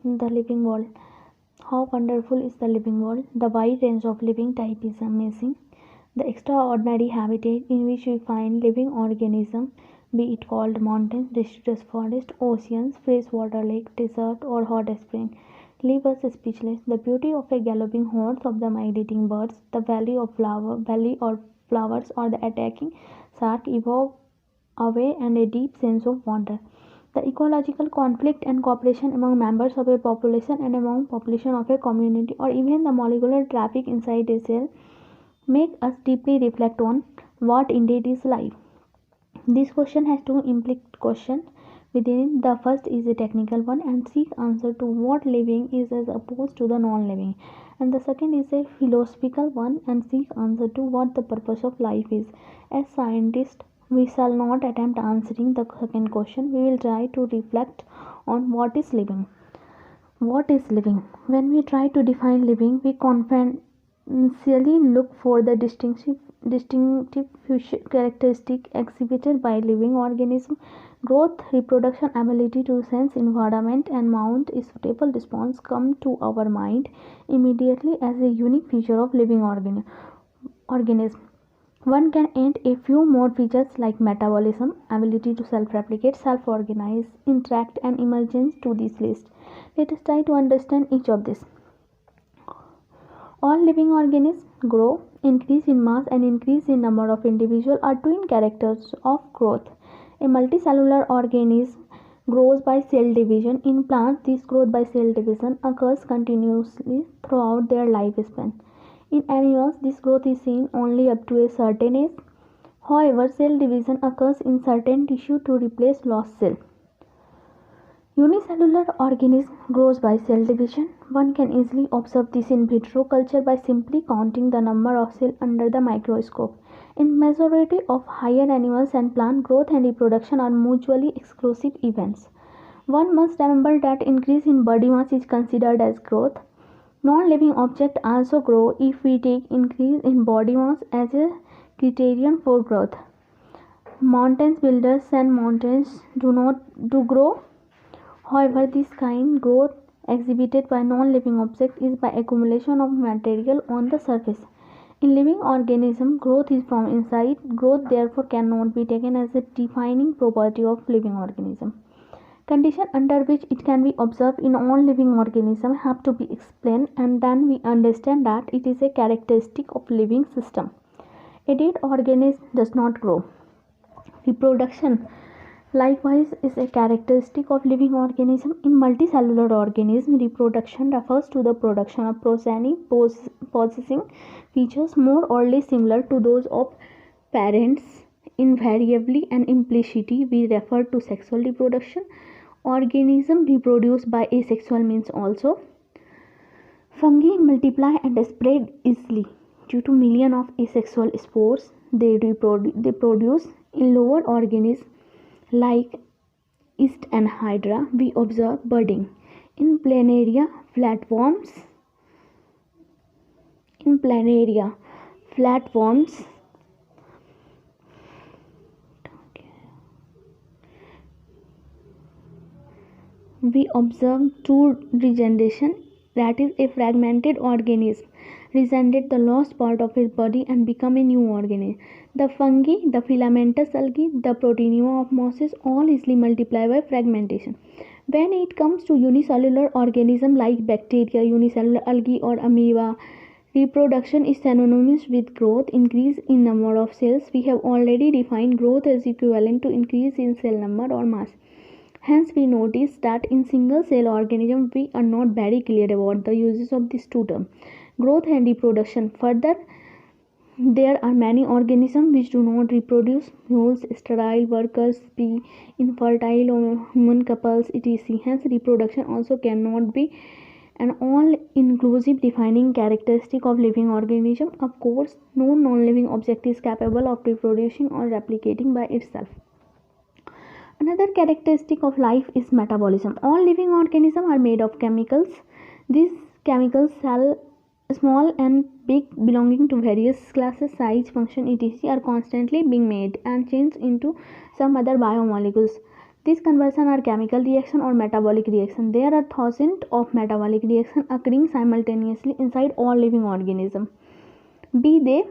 The living world. How wonderful is the living world? The wide range of living type is amazing. The extraordinary habitat in which we find living organisms, be it called mountains, deciduous forest, oceans, freshwater lake, desert, or hot spring, leave us speechless. The beauty of a galloping hordes of the migrating birds, the valley or flowers, or the attacking shark evoke away and a deep sense of wonder. The ecological conflict and cooperation among members of a population and among population of a community, or even the molecular traffic inside a cell, make us deeply reflect on what indeed is life. This question has two implicit questions within it. The first is a technical one and seeks answer to what living is as opposed to the non-living, and the second is a philosophical one and seeks answer to what the purpose of life is. As scientists, we shall not attempt answering the second question. We will try to reflect on what is living. What is living? When we try to define living, we confidentially look for the distinctive characteristic exhibited by living organism: growth, reproduction, ability to sense environment, and mount a suitable response come to our mind immediately as a unique feature of living organism. One can add a few more features like metabolism, ability to self-replicate, self-organize, interact, and emergence to this list. Let us try to understand each of these. All living organisms grow. Increase in mass and increase in number of individuals are twin characters of growth. A multicellular organism grows by cell division. In plants, this growth by cell division occurs continuously throughout their lifespan. In animals, this growth is seen only up to a certain age. However, cell division occurs in certain tissue to replace lost cell. Unicellular organism grows by cell division. One can easily observe this in vitro culture by simply counting the number of cells under the microscope. In majority of higher animals and plant, growth and reproduction are mutually exclusive events. One must remember that increase in body mass is considered as growth. Non-living objects also grow if we take increase in body mass as a criterion for growth. Mountain builders and mountains do grow. However, this kind growth exhibited by non-living objects is by accumulation of material on the surface. In living organism, growth is from inside. Growth therefore cannot be taken as a defining property of living organism. Conditions under which it can be observed in all living organisms have to be explained, and then we understand that it is a characteristic of living system. A dead organism does not grow. Reproduction likewise is a characteristic of living organism. In multicellular organism, reproduction refers to the production of progeny possessing features more or less similar to those of parents. Invariably and implicitly, we refer to sexual reproduction. Organisms reproduce by asexual means also. Fungi multiply and spread easily due to millions of asexual spores they produce. In lower organisms like yeast and hydra, we observe budding. In planaria flatworms, we observe true regeneration, that is, a fragmented organism regenerate the lost part of its body and become a new organism. The fungi, the filamentous algae, the proteinema of mosses all easily multiply by fragmentation. When it comes to unicellular organisms like bacteria, unicellular algae, or amoeba, reproduction is synonymous with growth, increase in number of cells. We have already defined growth as equivalent to increase in cell number or mass. Hence, we notice that in single cell organism we are not very clear about the uses of these two terms, growth and reproduction. Further, there are many organisms which do not reproduce: mules, sterile workers, bee, infertile or human couples, etc. Hence, reproduction also cannot be an all-inclusive defining characteristic of living organism. Of course, no non-living object is capable of reproducing or replicating by itself. Another characteristic of life is metabolism. All living organisms are made of chemicals. These chemicals, small and big, belonging to various classes, size, function, etc., are constantly being made and changed into some other biomolecules. These conversions are chemical reaction or metabolic reaction. There are thousands of metabolic reactions occurring simultaneously inside all living organisms, be they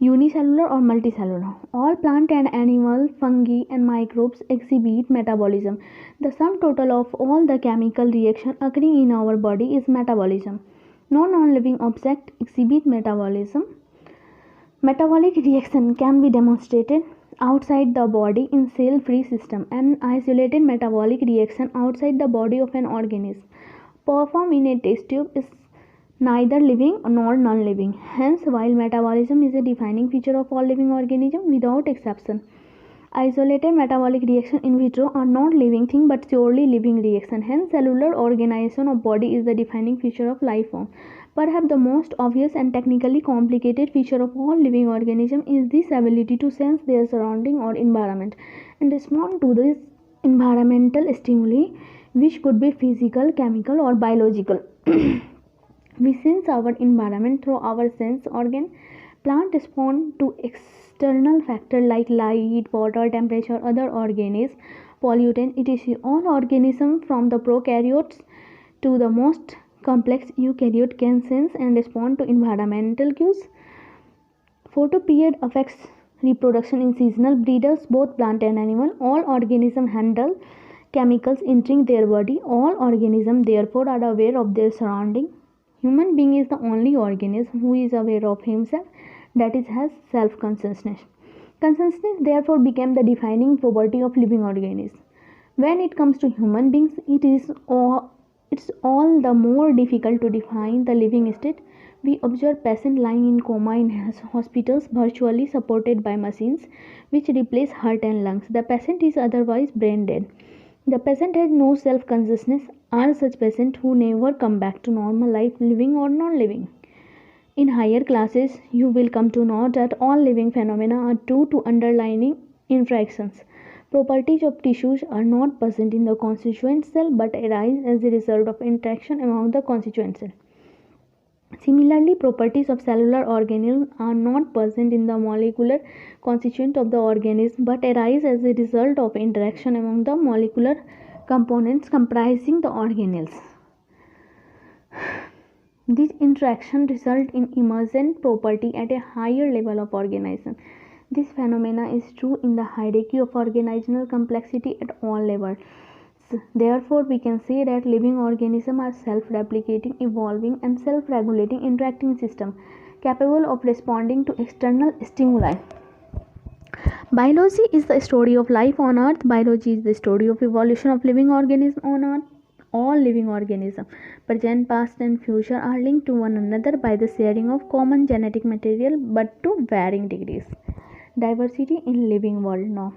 unicellular or multicellular. All plant and animal, fungi and microbes exhibit metabolism. The sum total of all the chemical reactions occurring in our body is metabolism. No non-living object exhibit metabolism. Metabolic reaction can be demonstrated outside the body in cell-free system. An isolated metabolic reaction outside the body of an organism performed in a test tube is neither living nor non-living. Hence, while metabolism is a defining feature of all living organisms without exception, isolated metabolic reaction in vitro are not living thing but purely living reaction. Hence, cellular organization of body is the defining feature of life form. Perhaps the most obvious and technically complicated feature of all living organisms is this ability to sense their surrounding or environment and respond to this environmental stimuli, which could be physical, chemical or biological. We sense our environment through our sense organ. Plants respond to external factors like light, water, temperature, other organisms, pollutant, etc. All organisms from the prokaryotes to the most complex eukaryote can sense and respond to environmental cues. Photoperiod affects reproduction in seasonal breeders, both plant and animal. All organisms handle chemicals entering their body. All organisms therefore are aware of their surrounding. Human being is the only organism who is aware of himself, that is, has self-consciousness. Consciousness therefore became the defining property of living organisms. When it comes to human beings, it's all the more difficult to define the living state. We observe patients lying in coma in hospitals, virtually supported by machines which replace heart and lungs. The patient is otherwise brain dead. The patient has no self-consciousness. Are such patients who never come back to normal life, living or non-living? In higher classes, you will come to know that all living phenomena are due to underlying interactions. Properties of tissues are not present in the constituent cell but arise as a result of interaction among the constituent cell. Similarly, properties of cellular organisms are not present in the molecular constituent of the organism but arise as a result of interaction among the molecular components comprising the organelles. This interaction results in emergent property at a higher level of organism. This phenomena is true in the hierarchy of organizational complexity at all levels. Therefore, we can say that living organisms are self-replicating, evolving and self-regulating interacting systems capable of responding to external stimuli. Biology is the story of life on earth. Biology is the story of evolution of living organisms on earth. All living organisms, present, past and future, are linked to one another by the sharing of common genetic material but to varying degrees. Diversity in living world. Now,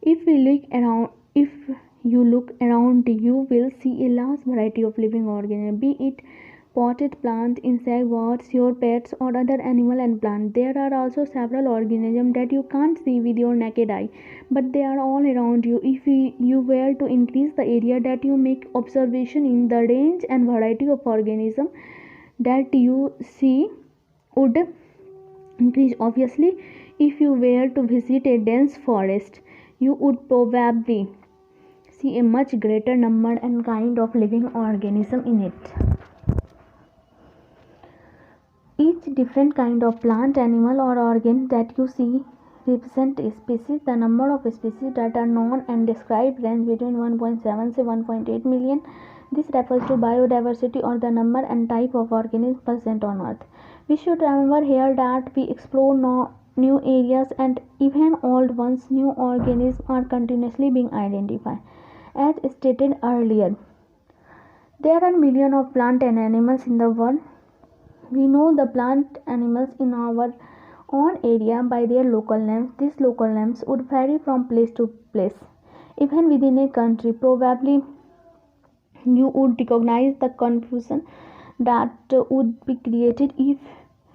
if you look around, you will see a large variety of living organisms, be it potted plant, insect, birds, your pets or other animal and plant. There are also several organisms that you can't see with your naked eye, but they are all around you. If you were to increase the area that you make observation in, the range and variety of organisms that you see would increase. Obviously, if you were to visit a dense forest, you would probably see a much greater number and kind of living organism in it. Each different kind of plant, animal or organ that you see represent a species. The number of species that are known and described range between 1.7 to 1.8 million. This refers to biodiversity or the number and type of organisms present on earth. We should remember here that we explore new areas and even old ones. New organisms are continuously being identified. As stated earlier, there are millions of plants and animals in the world. We know the plant animals in our own area by their local names. These local names would vary from place to place. Even within a country, probably you would recognize the confusion that would be created if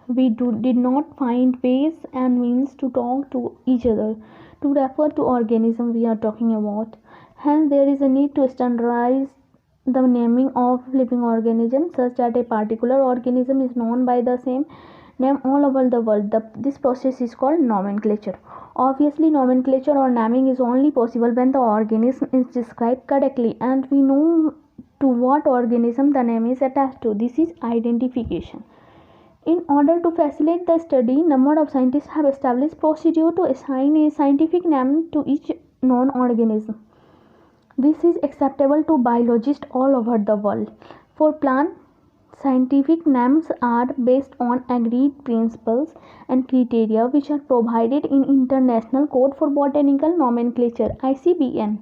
we did not find ways and means to talk to each other to refer to organism we are talking about. Hence, there is a need to standardize the naming of living organisms such that a particular organism is known by the same name all over the world. This process is called nomenclature. Obviously, nomenclature or naming is only possible when the organism is described correctly and we know to what organism the name is attached to. This is identification. In order to facilitate the study, number of scientists have established procedure to assign a scientific name to each known organism. This is acceptable to biologists all over the world. For plant, scientific names are based on agreed principles and criteria which are provided in International Code for Botanical Nomenclature (ICBN).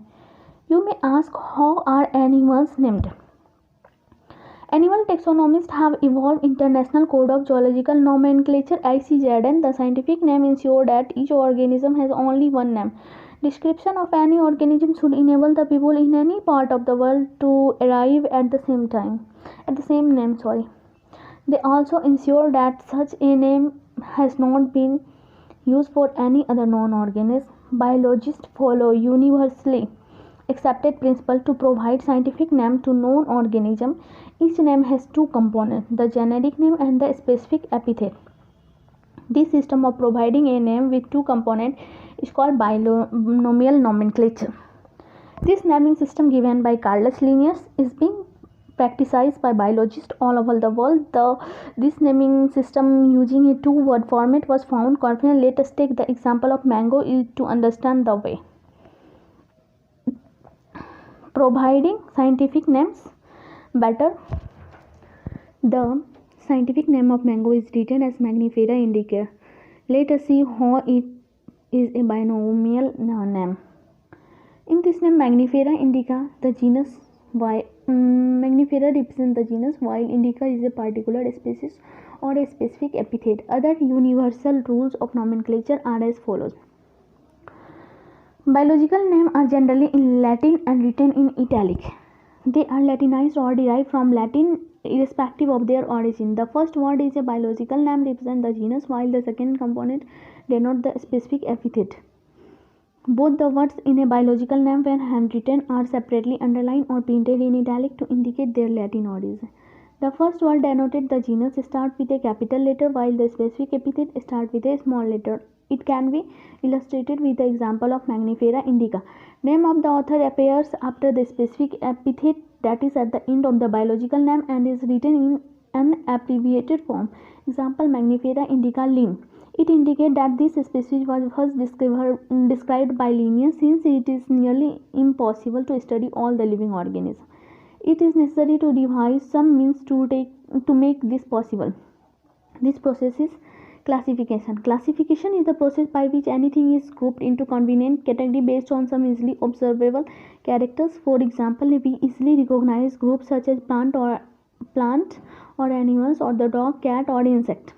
You may ask, how are animals named? Animal taxonomists have evolved International Code of Zoological Nomenclature (ICZN). The scientific name ensures that each organism has only one name. Description of any organism should enable the people in any part of the world to arrive at the same name. They also ensure that such a name has not been used for any other known organism. Biologists follow universally accepted principle to provide scientific name to known organism. Each name has two components, the generic name and the specific epithet. This system of providing a name with two components is called binomial nomenclature. This naming system given by Carolus Linnaeus is being practiced by biologists all over the world. This naming system using a two-word format was found confident. Let us take the example of mango to understand the way. Providing scientific names better. The scientific name of mango is written as Mangifera indica. Let us see how it is a binomial name. In this name Mangifera indica, the genus Mangifera represents the genus, while indica is a particular species or a specific epithet. Other universal rules of nomenclature are as follows. Biological names are generally in Latin and written in italic. They are Latinized or derived from Latin irrespective of their origin. The first word is a biological name represents the genus, while the second component denotes the specific epithet. Both the words in a biological name when handwritten are separately underlined or printed in italic to indicate their Latin origin. The first word denoted the genus starts with a capital letter, while the specific epithet starts with a small letter. It can be illustrated with the example of Mangifera indica. Name of the author appears after the specific epithet, that is at the end of the biological name, and is written in an abbreviated form. Example, Mangifera indica Linn. It indicates that this species was first described by Linnaeus, since it is nearly impossible to study all the living organisms. It is necessary to devise some means to make this possible. This process is classification. Classification is the process by which anything is grouped into convenient category based on some easily observable characters. For example, we easily recognize groups such as plant or animals, or the dog, cat, or insect.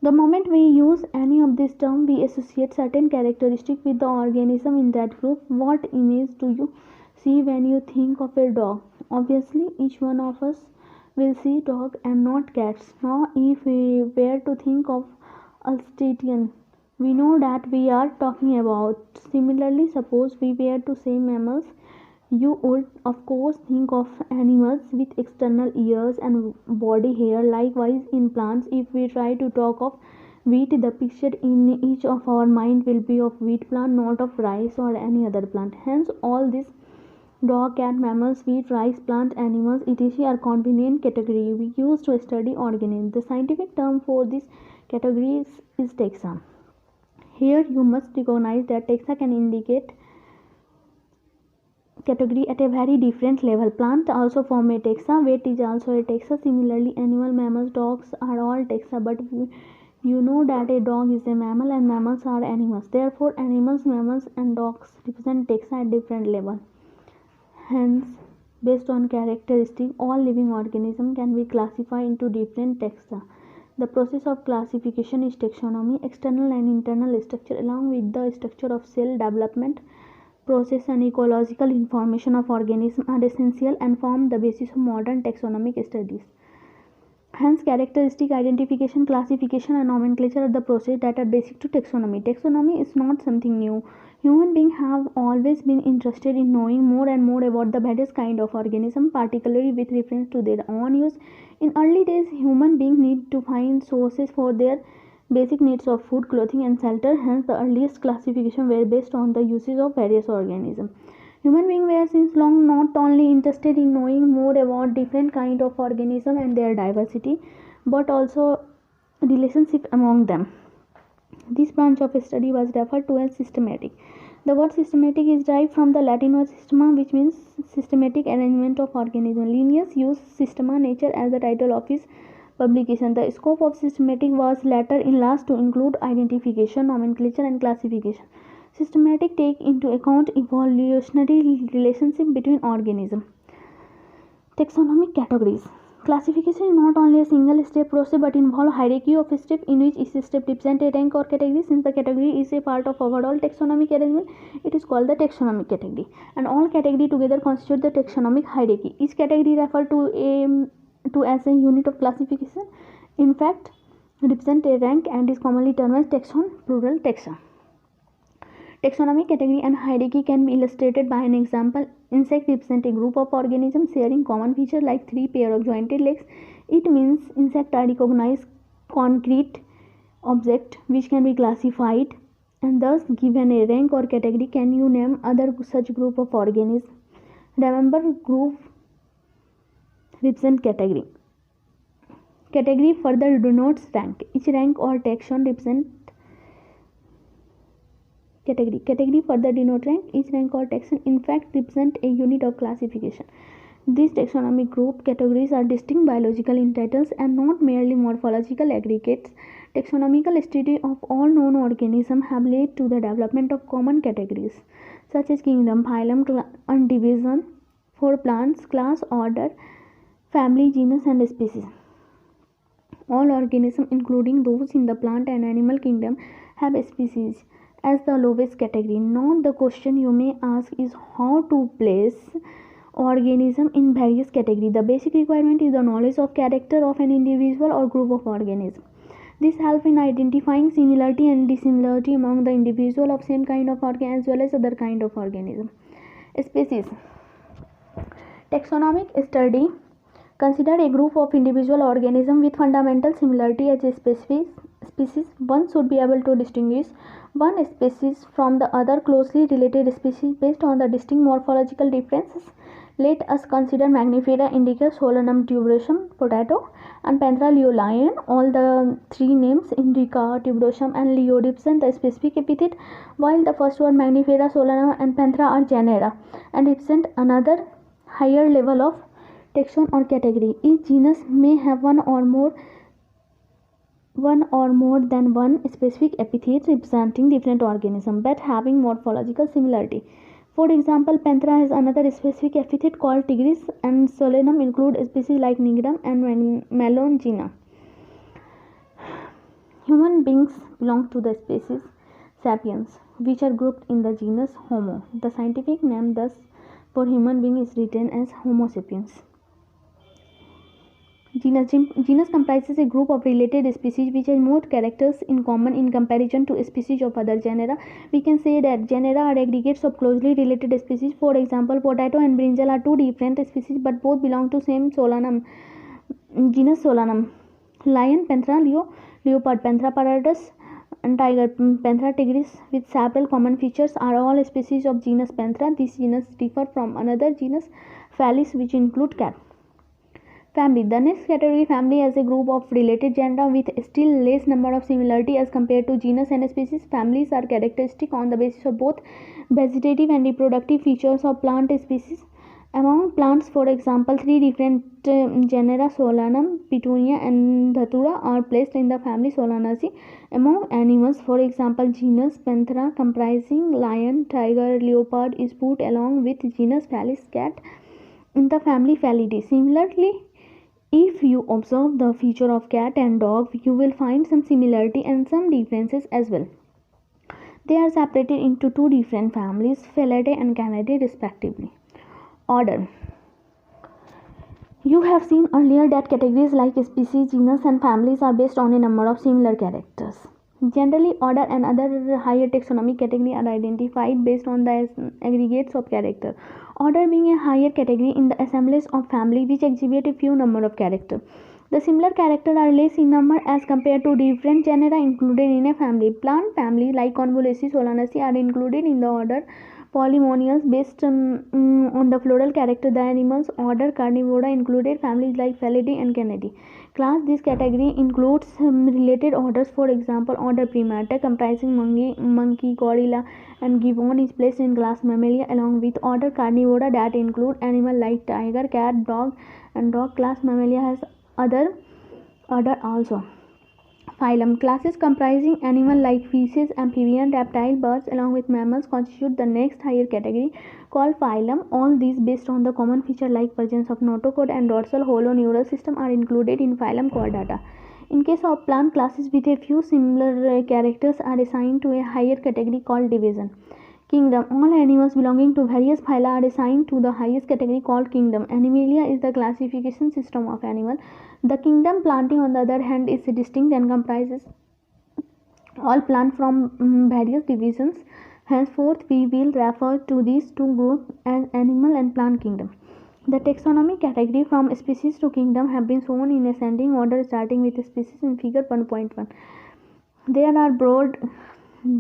The moment we use any of these terms, we associate certain characteristics with the organism in that group. What image do you see when you think of a dog? Obviously, each one of us will see dog and not cats. Now, if we were to think of Alsatian, we know that we are talking about. Similarly, suppose we were to say mammals, you would of course think of animals with external ears and body hair. Likewise, in plants, if we try to talk of wheat, the picture in each of our mind will be of wheat plant, not of rice or any other plant. Hence, all these dog, cat, mammals, wheat, rice, plant, animals, etc. are convenient category we use to study organisms. The scientific term for this category is taxa. Here you must recognize that taxa can indicate category at a very different level. Plant also form a taxa. Weight is also a taxa. Similarly, animal, mammals, dogs are all taxa. But you know that a dog is a mammal and mammals are animals. Therefore, animals, mammals, and dogs represent taxa at different level. Hence, based on characteristics, all living organisms can be classified into different taxa. The process of classification is taxonomy. External and internal structure, along with the structure of cell development process and ecological information of organisms, are essential and form the basis of modern taxonomic studies. Hence, characteristic identification, classification, and nomenclature are the process that are basic to taxonomy. Taxonomy is not something new. Human beings have always been interested in knowing more and more about the various kind of organism, particularly with reference to their own use. In early days, human beings need to find sources for their basic needs of food, clothing, and shelter. Hence, the earliest classification were based on the uses of various organisms. Human beings were since long not only interested in knowing more about different kind of organism and their diversity, but also relationship among them. This branch of study was referred to as systematic. The word systematic is derived from the Latin word systema, which means systematic arrangement of organisms. Linnaeus used Systema Nature as the title of his publication. The scope of systematic was later enlarged to include identification, nomenclature, and classification. Systematic take into account evolutionary relationship between organisms. Taxonomic categories. Classification is not only a single step process but involve hierarchy of steps in which each step represents a rank or category. Since the category is a part of overall taxonomic arrangement, it is called the taxonomic category, and all categories together constitute the taxonomic hierarchy. Each category referred to as a unit of classification, in fact represent a rank, and is commonly termed as taxon, plural taxa. Taxonomic category and hierarchy can be illustrated by an example. Insect represent a group of organisms sharing common features like 3 pair of jointed legs. It means insects are recognized concrete object which can be classified and thus given a rank or category. Can you name other such group of organisms? Remember, group represent category. Category further denotes rank. Each rank or taxon represent category. Category further denote rank. Each rank or taxon in fact represent a unit of classification. These taxonomic group categories are distinct biological entities and not merely morphological aggregates. Taxonomical study of all known organisms have led to the development of common categories such as kingdom, phylum, and division for plants, class, order, family, genus, and species. All organisms, including those in the plant and animal kingdom, have species as the lowest category. Now the question you may ask is how to place organism in various categories. The basic requirement is the knowledge of character of an individual or group of organisms. This helps in identifying similarity and dissimilarity among the individual of same kind of organ as well as other kind of organism. Species. Taxonomic study consider a group of individual organisms with fundamental similarity as a species. One should be able to distinguish one species from the other closely related species based on the distinct morphological differences. Let us consider Mangifera indica, Solanum tuberosum, potato, and Panthera leo, lion. All the three names, indica, tuberosum, and leo, represent the specific epithet, while the first one, Mangifera, Solanum, and Panthera, are genera and represent another higher level of taxon or category. Each genus may have one or more than one specific epithet representing different organisms but having morphological similarity. For example, Panthera has another specific epithet called tigris, and Solanum include species like nigrum and melongena. Human beings belong to the species sapiens, which are grouped in the genus Homo. The scientific name thus for human being is written as Homo sapiens. Genus comprises a group of related species which have more characters in common in comparison to species of other genera. We can say that genera are aggregates of closely related species. For example, potato and brinjal are two different species but both belong to same Solanum, genus Solanum. Lion, Panthera leo, leopard, Panthera pardus, and tiger, Panthera tigris, with several common features, are all species of genus Panthera. This genus differ from another genus Felis, which include cat. Family. The next category, family, as a group of related genera with still less number of similarity as compared to genus and species. Families are characteristic on the basis of both vegetative and reproductive features of plant species. Among plants, for example, three different genera Solanum, Petunia, and Datura are placed in the family Solanaceae. Among animals, for example, genus Panthera comprising lion, tiger, leopard is put along with genus Felis, cat, in the family Felidae. Similarly, if you observe the feature of cat and dog, you will find some similarity and some differences as well. They are separated into two different families, Felidae and Canidae respectively. Order. You have seen earlier that categories like species, genus, and families are based on a number of similar characters. Generally, order and other higher taxonomic categories are identified based on the aggregates of character. Order being a higher category in the assemblage of family which exhibit a few number of characters. The similar characters are less in number as compared to different genera included in a family. Plant family like Convolvulaceae, Solanaceae are included in the order Polymonoids based on the floral character. The animals order Carnivora included families like Felidae and Canidae. Class: this category includes related orders. For example, order Primata comprising monkey, gorilla, and gibbon is placed in class Mammalia along with order Carnivora that include animals like tiger, cat, dog, and dog. Class Mammalia has other order also. Phylum: classes comprising animals like fishes, amphibian, reptile, birds along with mammals constitute the next higher category called phylum. All these based on the common feature like presence of notochord and dorsal hollow neural system are included in phylum Chordata. In case of plant, classes with a few similar characters are assigned to a higher category called division. Kingdom: all animals belonging to various phyla are assigned to the highest category called kingdom. Animalia is the classification system of animal. The kingdom planting on the other hand is distinct and comprises all plant from various divisions. Henceforth we will refer to these two groups as animal and plant kingdom. The taxonomic category from species to kingdom have been shown in ascending order starting with species in figure 1.1.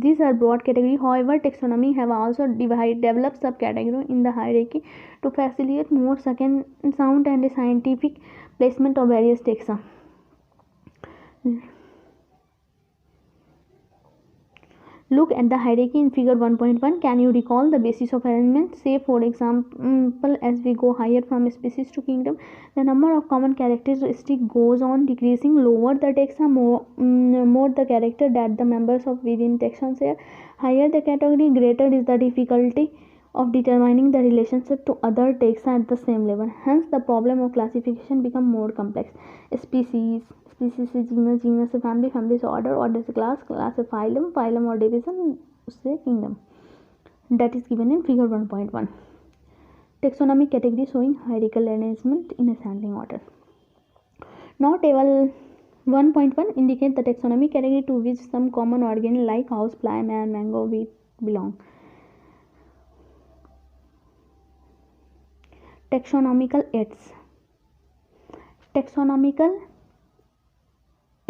These are broad categories. However, taxonomy have also developed subcategories in the hierarchy to facilitate more sound and scientific placement of various taxa. Look at the hierarchy in figure 1.1. Can you recall the basis of arrangement? Say for example, as we go higher from species to kingdom, the number of common characteristics goes on decreasing. Lower the taxa, more the character that the members of within taxon share. Higher the category, greater is the difficulty of determining the relationship to other taxa at the same level. Hence, the problem of classification become more complex. Species is genus, genus is family, family is order, order is class, class is phylum, phylum or division is kingdom. That is given in figure 1.1. Taxonomic category showing hierarchical arrangement in ascending order. Now table 1.1 indicate the taxonomic category to which some common organ like house fly, man, mango, wheat belong. Taxonomical aids. Taxonomical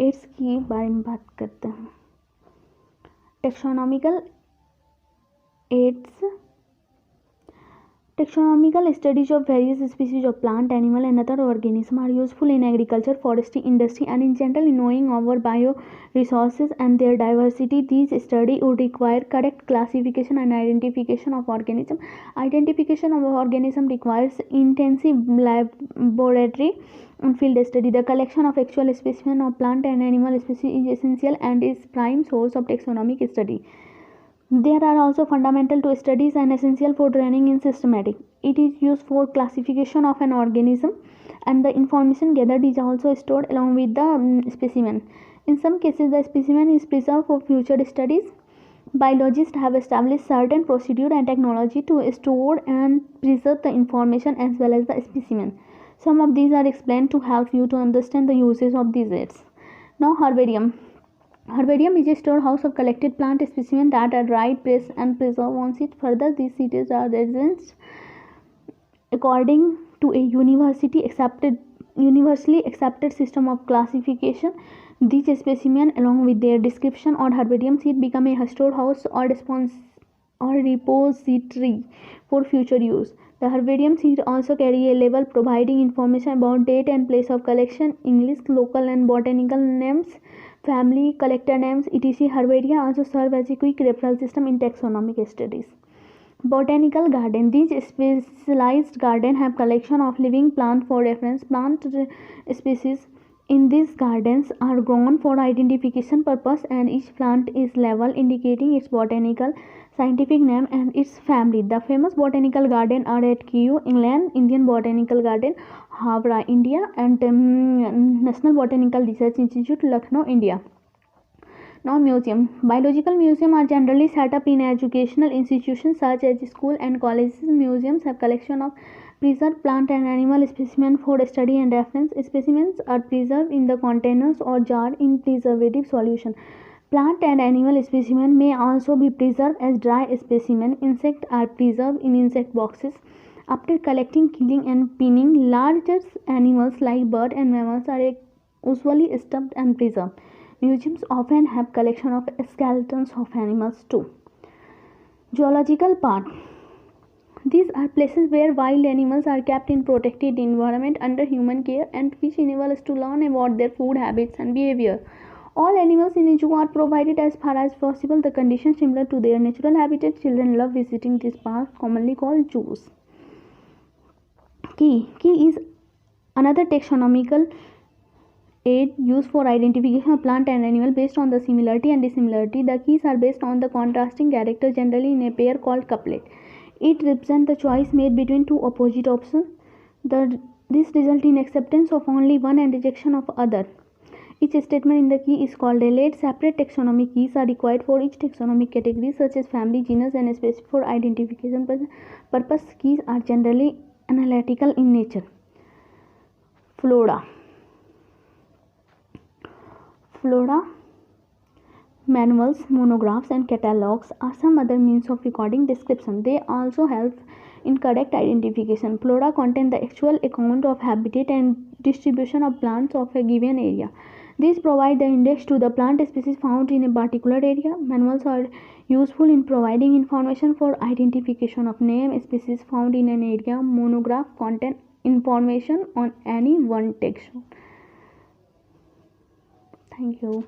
aids की बारे में बात करते हैं. Taxonomical aids. Taxonomical studies of various species of plant, animal and other organisms are useful in agriculture, forestry, industry and in general in knowing our bioresources and their diversity. These studies would require correct classification and identification of organism. Identification of organism requires intensive laboratory and field study. The collection of actual specimens of plant and animal species is essential and is prime source of taxonomic study. There are also fundamental to studies and essential for training in systematic. It is used for classification of an organism and the information gathered is also stored along with the specimen. In some cases the specimen is preserved for future studies. Biologists have established certain procedure and technology to store and preserve the information as well as the specimen. Some of these are explained to help you to understand the uses of these aids. Now herbarium. Herbarium is a storehouse of collected plant specimens that are dried, pressed and preserved on sheet. Further, these seeds are arranged according to a universally accepted system of classification. These specimens along with their description on herbarium sheet become a storehouse or repository for future use. The herbarium sheet also carry a label providing information about date and place of collection, English, local and botanical names, family, collector names, etc. Herbaria also serve as a quick referral system in taxonomic studies. Botanical garden. These specialized gardens have collection of living plants for reference. Plant species in these gardens are grown for identification purpose and each plant is labeled indicating its botanical scientific name and its family. The famous botanical garden are at Kew, England, Indian Botanical Garden, Havra, India and National Botanical Research Institute, Lucknow, India. Now museum. Biological museums are generally set up in educational institutions such as school and colleges. Museums have collection of preserved plant and animal specimens for study and reference. Specimens are preserved in the containers or jar in preservative solution. Plant and animal specimens may also be preserved as dry specimens. Insects are preserved in insect boxes. After collecting, killing and pinning, larger animals like birds and mammals are usually stuffed and preserved. Museums often have collections of skeletons of animals too. Zoological park. These are places where wild animals are kept in protected environment under human care and which enable us to learn about their food habits and behavior. All animals in a zoo are provided as far as possible the conditions similar to their natural habitat. Children love visiting these parks, commonly called zoos. Key is another taxonomical aid used for identification of plant and animal based on the similarity and dissimilarity. The keys are based on the contrasting character generally in a pair called couplet. It represents the choice made between two opposite options. This results in acceptance of only one and rejection of other. Each statement in the key is called a relate. Separate taxonomic keys are required for each taxonomic category such as family, genus and species. For identification purpose, keys are generally analytical in nature. Flora, manuals, monographs and catalogs are some other means of recording description. They also help in correct identification. Flora contain the actual account of habitat and distribution of plants of a given area. These provide the index to the plant species found in a particular area. Manuals are useful in providing information for identification of name species found in an area. Monograph contain information on any one taxon. Thank you.